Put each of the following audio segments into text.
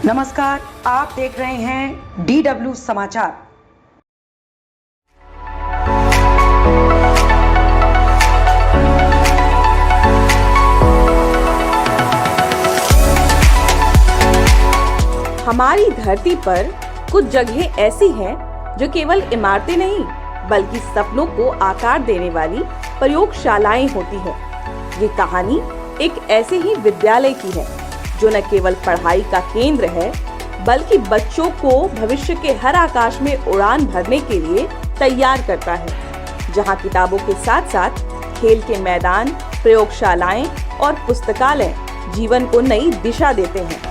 नमस्कार, आप देख रहे हैं DW समाचार। हमारी धरती पर कुछ जगहें ऐसी हैं जो केवल इमारतें नहीं बल्कि सपनों को आकार देने वाली प्रयोगशालाएं होती हैं। ये कहानी एक ऐसे ही विद्यालय की है जो न केवल पढ़ाई का केंद्र है बल्कि बच्चों को भविष्य के हर आकाश में उड़ान भरने के लिए तैयार करता है, जहां किताबों के साथ साथ खेल के मैदान, प्रयोगशालाएं और पुस्तकालय जीवन को नई दिशा देते हैं।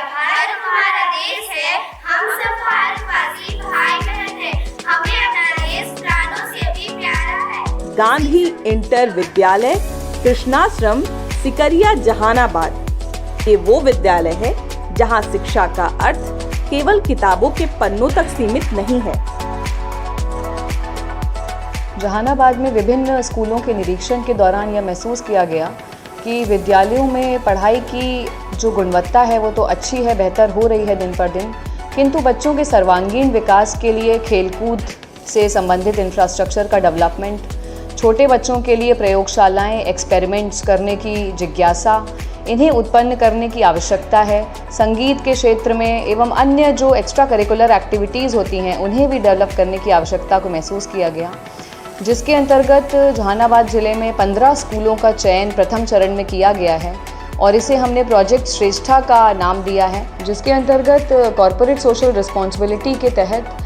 भारत हमारा देश है, हम सब भारतवासी भाई बहन हैं, हमें अपना देश प्राणों से भी प्यारा है। गांधी इंटर विद्यालय, कृष्णाश्रम, सिकरिया, जहानाबाद। ये वो विद्यालय है जहां शिक्षा का अर्थ केवल किताबों के पन्नों तक सीमित नहीं है। जहानाबाद में विभिन्न स्कूलों के निरीक्षण के दौरान यह महसूस किया गया कि विद्यालयों में पढ़ाई की जो गुणवत्ता है वो तो अच्छी है, बेहतर हो रही है दिन पर दिन, किंतु बच्चों के सर्वांगीण विकास के लिए खेलकूद से संबंधित इंफ्रास्ट्रक्चर का डेवलपमेंट, छोटे बच्चों के लिए प्रयोगशालाएं, एक्सपेरिमेंट्स करने की जिज्ञासा, इन्हें उत्पन्न करने की आवश्यकता है। संगीत के क्षेत्र में एवं अन्य जो एक्स्ट्रा करिकुलर एक्टिविटीज़ होती हैं उन्हें भी डेवलप करने की आवश्यकता को महसूस किया गया, जिसके अंतर्गत जहानाबाद ज़िले में 15 स्कूलों का चयन प्रथम चरण में किया गया है और इसे हमने प्रोजेक्ट श्रेष्ठा का नाम दिया है, जिसके अंतर्गत कॉरपोरेट सोशल रिस्पॉन्सिबिलिटी के तहत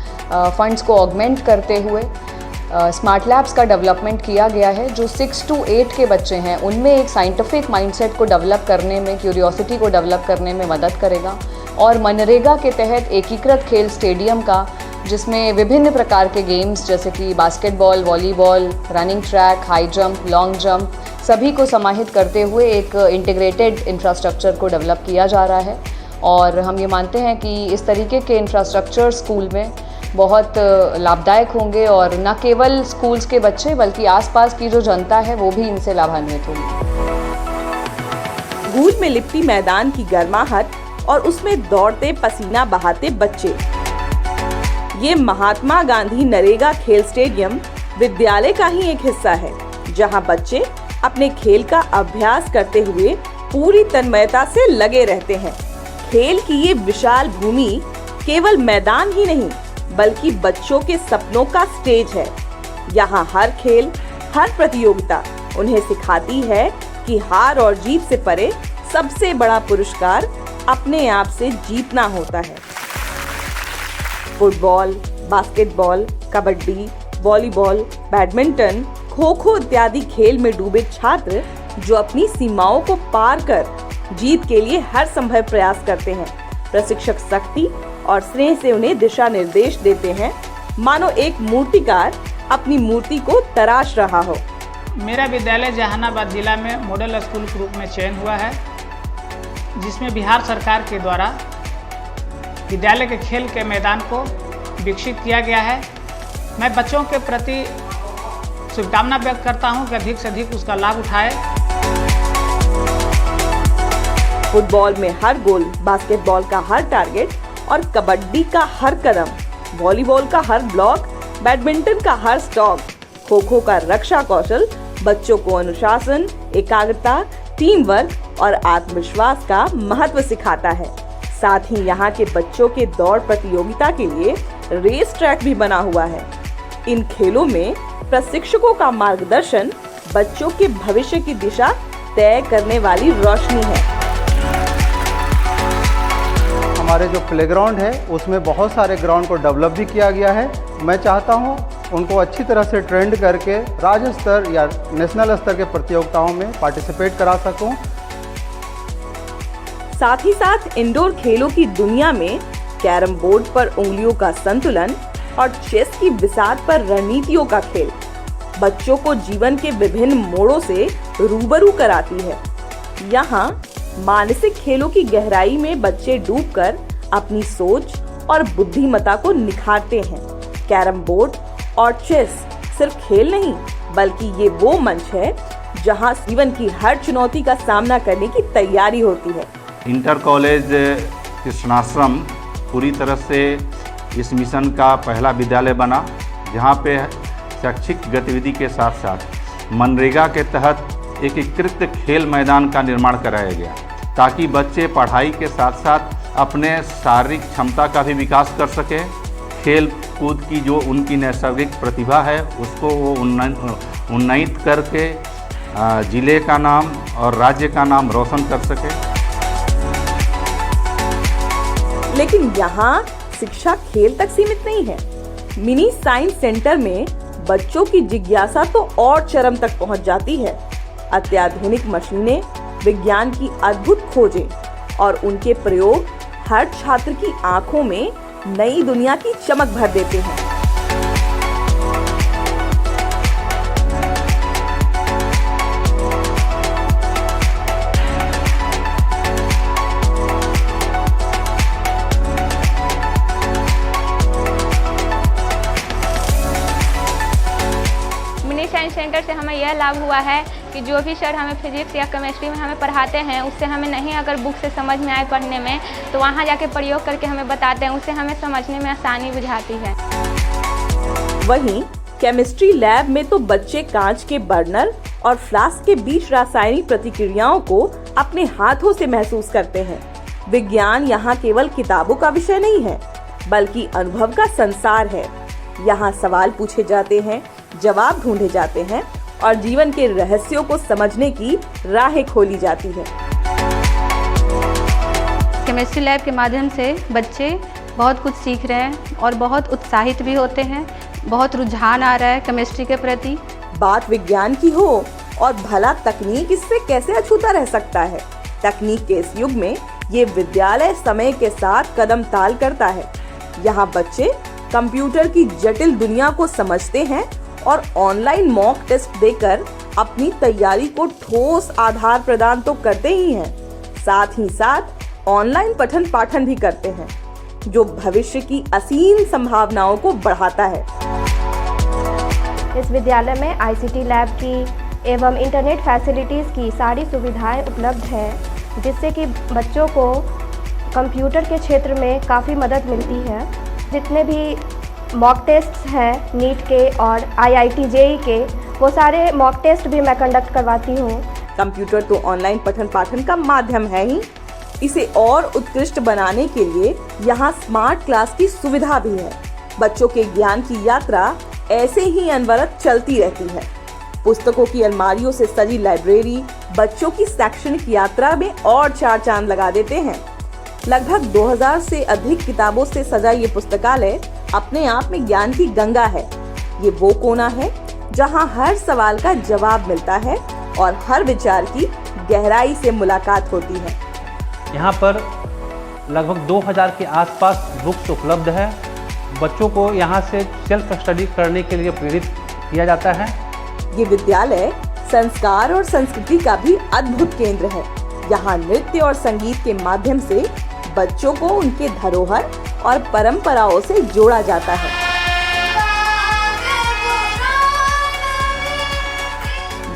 फंड्स को ऑगमेंट करते हुए स्मार्ट लैब्स का डेवलपमेंट किया गया है, जो 6 to 8 के बच्चे हैं उनमें एक साइंटिफिक माइंडसेट को डेवलप करने में, क्यूरियोसिटी को डेवलप करने में मदद करेगा। और मनरेगा के तहत एकीकृत खेल स्टेडियम का, जिसमें विभिन्न प्रकार के गेम्स जैसे कि basketball, volleyball, running track, high jump, long jump सभी को समाहित करते हुए एक इंटीग्रेटेड इंफ्रास्ट्रक्चर को डेवलप किया जा रहा है। और हम ये मानते हैं कि इस तरीके के इंफ्रास्ट्रक्चर स्कूल में बहुत लाभदायक होंगे और न केवल स्कूल्स के बच्चे बल्कि आसपास की जो जनता है वो भी इनसे लाभान्वित होगी। धूल में लिपटी मैदान की गर्माहट और उसमें दौड़ते पसीना बहाते बच्चे। ये महात्मा गांधी नरेगा खेल स्टेडियम विद्यालय का ही एक हिस्सा है, जहां बच्चे अपने खेल का अभ्यास करते हुए पूरी तन्मयता से लगे रहते हैं। खेल की ये विशाल भूमि केवल मैदान ही नहीं बल्कि बच्चों के सपनों का स्टेज है। यहाँ हर खेल, हर प्रतियोगिता उन्हें सिखाती है कि हार और जीत से परे सबसे बड़ा पुरस्कार अपने आप से जीतना होता है। Football, basketball, kabaddi, volleyball, badminton, kho kho इत्यादि खेल में डूबे छात्र जो अपनी सीमाओं को पार कर जीत के लिए हर संभव प्रयास करते हैं। प्रशिक्षक सख्ती और स्नेह से उन्हें दिशा निर्देश देते हैं, मानो एक मूर्तिकार अपनी मूर्ति को तराश रहा हो। मेरा विद्यालय जहानाबाद जिला में मॉडल स्कूल के रूप में चयन हुआ है, जिसमें बिहार सरकार के द्वारा विद्यालय के खेल के मैदान को विकसित किया गया है। मैं बच्चों के प्रति शुभकामना व्यक्त करता हूं कि अधिक से अधिक उसका लाभ उठाए। फुटबॉल में हर गोल, बास्केटबॉल का हर टारगेट और कबड्डी का हर कदम, वॉलीबॉल का हर ब्लॉक, बैडमिंटन का हर स्टॉक, खो खो का रक्षा कौशल बच्चों को अनुशासन, एकाग्रता, टीम वर्क और आत्मविश्वास का महत्व सिखाता है। साथ ही यहाँ के बच्चों के दौड़ प्रतियोगिता के लिए रेस ट्रैक भी बना हुआ है। इन खेलों में प्रशिक्षकों का मार्गदर्शन बच्चों के भविष्य की दिशा तय करने वाली रोशनी है। हमारे जो प्लेग्राउंड है उसमें बहुत सारे ग्राउंड को डेवलप भी किया गया है। मैं चाहता हूं उनको अच्छी तरह से ट्रेंड करके राज्य स्तर या नेशनल स्तर के प्रतियोगिताओं में पार्टिसिपेट करा सकूं। साथ ही साथ इंडोर खेलों की दुनिया में कैरम बोर्ड पर उंगलियों का संतुलन और चेस की बिसात पर रणनीतियों का खेल बच्चों को जीवन के विभिन्न मोड़ों से रूबरू कराती है। यहाँ मानसिक खेलों की गहराई में बच्चे डूबकर अपनी सोच और बुद्धिमत्ता को निखारते हैं। कैरम बोर्ड और चेस सिर्फ खेल नहीं, बल्कि ये वो मंच है जहां जीवन की हर चुनौती का सामना करने की तैयारी होती है। इंटर कॉलेज कृष्णाश्रम पूरी तरह से इस मिशन का पहला विद्यालय बना, जहां पे शैक्षिक गतिविधि के साथ साथ मनरेगा के तहत एकीकृत खेल मैदान का निर्माण कराया गया, ताकि बच्चे पढ़ाई के साथ साथ अपने शारीरिक क्षमता का भी विकास कर सके। खेल कूद की जो उनकी नैसर्गिक प्रतिभा है उसको वो उन्नत करके जिले का नाम और राज्य का नाम रोशन कर सके। लेकिन यहाँ शिक्षा खेल तक सीमित नहीं है। मिनी साइंस सेंटर में बच्चों की जिज्ञासा तो और चरम तक पहुँच जाती है। अत्याधुनिक मशीनें, विज्ञान की अद्भुत खोजें और उनके प्रयोग हर छात्र की आंखों में नई दुनिया की चमक भर देते हैं। मिनी साइंस सेंटर से हमें यह लाभ हुआ है कि जो भी सर हमें फिजिक्स या केमिस्ट्री में हमें पढ़ाते हैं, उससे हमें नहीं अगर बुक से समझ में आए पढ़ने में, तो वहाँ जाके प्रयोग करके हमें बताते हैं, उससे हमें समझने में आसानी बुझाती है। वहीं केमिस्ट्री लैब में तो बच्चे कांच के बर्नर और फ्लास्क के बीच रासायनिक प्रतिक्रियाओं को अपने हाथों से महसूस करते हैं। विज्ञान यहाँ केवल किताबों का विषय नहीं है, बल्कि अनुभव का संसार है। यहाँ सवाल पूछे जाते हैं, जवाब ढूंढे जाते हैं और जीवन के रहस्यों को समझने की राहें खोली जाती है। केमिस्ट्री लैब के माध्यम से बच्चे बहुत कुछ सीख रहे हैं और बहुत उत्साहित भी होते हैं। बहुत रुझान आ रहा है केमिस्ट्री के प्रति। बात विज्ञान की हो और भला तकनीक इससे कैसे अछूता रह सकता है। तकनीक के इस युग में ये विद्यालय समय के साथ कदम ताल करता है। यहाँ बच्चे कंप्यूटर की जटिल दुनिया को समझते हैं और ऑनलाइन मॉक टेस्ट देकर अपनी तैयारी को ठोस आधार प्रदान तो करते ही हैं, साथ ही साथ ऑनलाइन पठन पाठन भी करते हैं, जो भविष्य की असीम संभावनाओं को बढ़ाता है। इस विद्यालय में आईसीटी लैब की एवं इंटरनेट फैसिलिटीज़ की सारी सुविधाएं उपलब्ध है, जिससे कि बच्चों को कंप्यूटर के क्षेत्र में काफ़ी मदद मिलती है। जितने भी मॉक टेस्ट हैं नीट के और आईआईटी जेईई के, वो सारे मॉक टेस्ट भी मैं कंडक्ट करवाती हूँ। कंप्यूटर तो ऑनलाइन पठन पाठन का माध्यम है ही, इसे और उत्कृष्ट बनाने के लिए यहाँ स्मार्ट क्लास की सुविधा भी है। बच्चों के ज्ञान की यात्रा ऐसे ही अनवरत चलती रहती है। पुस्तकों की अलमारियों से सजी लाइब्रेरी बच्चों की शैक्षणिक यात्रा में और चार चांद लगा देते हैं। लगभग 2000 से अधिक किताबों से सजा ये पुस्तकालय अपने आप में ज्ञान की गंगा है। ये वो कोना है जहां हर सवाल का जवाब मिलता है और हर विचार की गहराई से मुलाकात होती है। यहाँ पर लगभग 2000 के आसपास बुक्स उपलब्ध है। बच्चों को यहाँ से सेल्फ स्टडी करने के लिए प्रेरित किया जाता है। ये विद्यालय संस्कार और संस्कृति का भी अद्भुत केंद्र है। यहाँ नृत्य और संगीत के माध्यम से बच्चों को उनके धरोहर और परंपराओं से जोड़ा जाता है।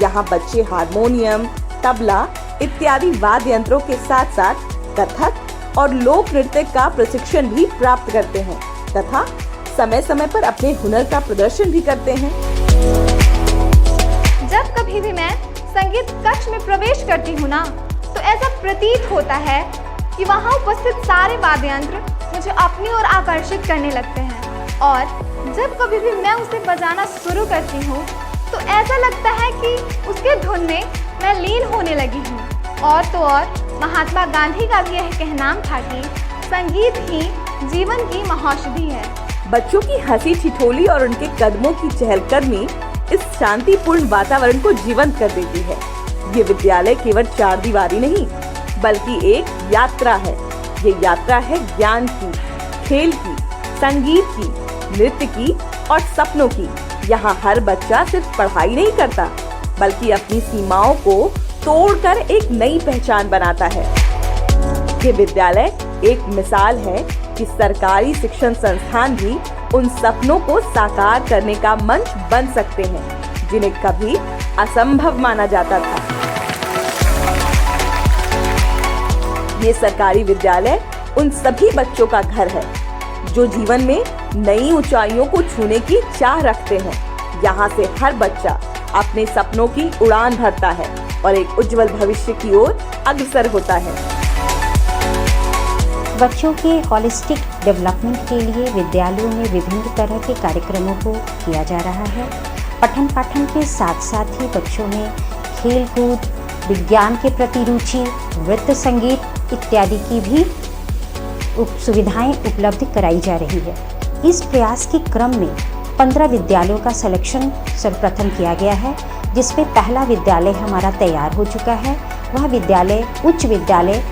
यहाँ बच्चे हारमोनियम, तबला इत्यादि वाद्य यंत्रों के साथ साथ कथक और लोक नृत्य का प्रशिक्षण भी प्राप्त करते हैं तथा समय समय पर अपने हुनर का प्रदर्शन भी करते हैं। जब कभी भी मैं संगीत कक्ष में प्रवेश करती हूँ ना, तो ऐसा प्रतीत होता है कि वहाँ उपस्थित सारे वाद्य यंत्र मुझे अपनी ओर आकर्षित करने लगते हैं और जब कभी भी मैं उसे बजाना शुरू करती हूँ तो ऐसा लगता है कि उसके धुन में मैं लीन होने लगी हूँ। और तो और महात्मा गांधी का भी यह कहना था कि संगीत ही जीवन की महौषधि है। बच्चों की हंसी ठिठोली और उनके कदमों की चहलकदमी इस शांतिपूर्ण वातावरण को जीवंत कर देती है। ये विद्यालय केवल चार दीवारी नहीं, बल्कि एक यात्रा है। ये यात्रा है ज्ञान की, खेल की, संगीत की, नृत्य की और सपनों की। यहाँ हर बच्चा सिर्फ पढ़ाई नहीं करता, बल्कि अपनी सीमाओं को तोड़कर एक नई पहचान बनाता है। ये विद्यालय एक मिसाल है कि सरकारी शिक्षण संस्थान भी उन सपनों को साकार करने का मंच बन सकते हैं जिन्हें कभी असंभव माना जाता था। ये सरकारी विद्यालय उन सभी बच्चों का घर है जो जीवन में नई ऊंचाइयों को छूने की चाह रखते हैं। यहाँ से हर बच्चा अपने सपनों की उड़ान भरता है और एक उज्जवल भविष्य की ओर अग्रसर होता है। बच्चों के हॉलिस्टिक डेवलपमेंट के लिए विद्यालयों में विभिन्न तरह के कार्यक्रमों को किया जा रहा है। पठन पाठन के साथ साथ ही बच्चों में खेल कूद, विज्ञान के प्रति रुचि, नृत्य संगीत इत्यादि की भी सुविधाएं उपलब्ध कराई जा रही है। इस प्रयास के क्रम में 15 विद्यालयों का सिलेक्शन सर्वप्रथम किया गया है, जिसमें पहला विद्यालय हमारा तैयार हो चुका है। वह विद्यालय उच्च विद्यालय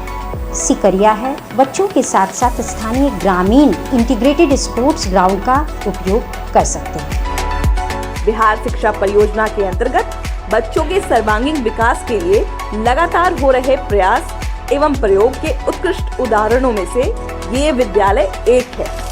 सिकरिया है। बच्चों के साथ साथ स्थानीय ग्रामीण इंटीग्रेटेड स्पोर्ट्स ग्राउंड का उपयोग कर सकते हैं। बिहार शिक्षा परियोजना के अंतर्गत बच्चों के सर्वांगीण विकास के लिए लगातार हो रहे प्रयास एवं प्रयोग के उत्कृष्ट उदाहरणों में से ये विद्यालय एक है।